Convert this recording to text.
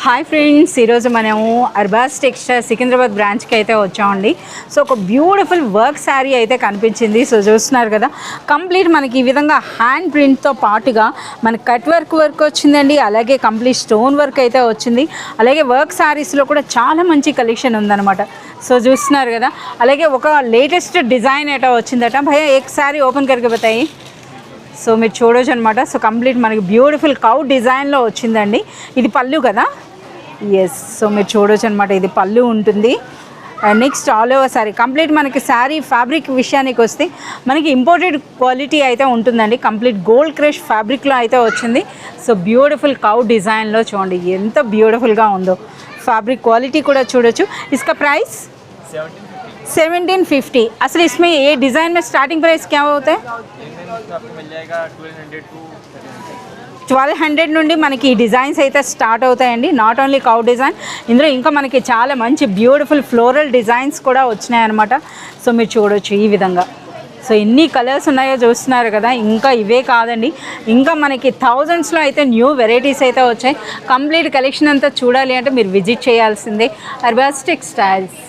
Hi friends, ఈరోజు మనము Arbaz textile Secunderabad బ్రాంచ్కి అయితే వచ్చామండి. సో ఒక బ్యూటిఫుల్ వర్క్ శారీ అయితే కనిపించింది. సో చూస్తున్నారు కదా, కంప్లీట్ మనకి ఈ విధంగా హ్యాండ్ ప్రింట్తో పాటుగా మనకి కట్ వర్క్ వచ్చిందండి. అలాగే కంప్లీట్ స్టోన్ వర్క్ అయితే వచ్చింది. అలాగే వర్క్ శారీస్లో కూడా చాలా మంచి కలెక్షన్ ఉందన్నమాట. సో చూస్తున్నారు కదా, అలాగే ఒక లేటెస్ట్ డిజైన్ అయితే వచ్చిందట. భయ్యా एक साड़ी ఓపెन करके बताइए. సో మీరు చూడొచ్చు అనమాట. సో కంప్లీట్ మనకి బ్యూటిఫుల్ కౌ డిజైన్లో వచ్చిందండి. ఇది పళ్ళు కదా, ఎస్. సో మీరు చూడొచ్చు అనమాట, ఇది పళ్ళు ఉంటుంది. Next all over sari complete మనకి శారీ ఫ్యాబ్రిక్ విషయానికి వస్తే మనకి ఇంపోర్టెడ్ క్వాలిటీ అయితే ఉంటుందండి. కంప్లీట్ గోల్డ్ క్రష్ ఫ్యాబ్రిక్లో అయితే వచ్చింది. సో బ్యూటిఫుల్ కౌ డిజైన్లో చూడండి ఎంత బ్యూటిఫుల్గా ఉందో. ఫ్యాబ్రిక్ క్వాలిటీ కూడా చూడొచ్చు. इसका प्राइस 1750. असल इसमें ये डिज़ाइन में स्टार्टिंग प्राइस क्या होता है? आपको मिल जाएगा 1200 నుండి మనకి ఈ డిజైన్స్ అయితే స్టార్ట్ అవుతాయండి. నాట్ ఓన్లీ కౌ డిజైన్, ఇందులో ఇంకా మనకి చాలా మంచి బ్యూటిఫుల్ ఫ్లోరల్ డిజైన్స్ కూడా వచ్చినాయన్నమాట. సో మీరు చూడొచ్చు ఈ విధంగా. సో ఎన్ని కలర్స్ ఉన్నాయో చూస్తున్నారు కదా. ఇంకా ఇవే కాదండి, ఇంకా మనకి థౌజండ్స్లో అయితే న్యూ వెరైటీస్ అయితే వచ్చాయి. కంప్లీట్ కలెక్షన్ అంతా చూడాలి అంటే మీరు విజిట్ చేయాల్సిందే అర్బాస్ టెక్స్టైల్స్.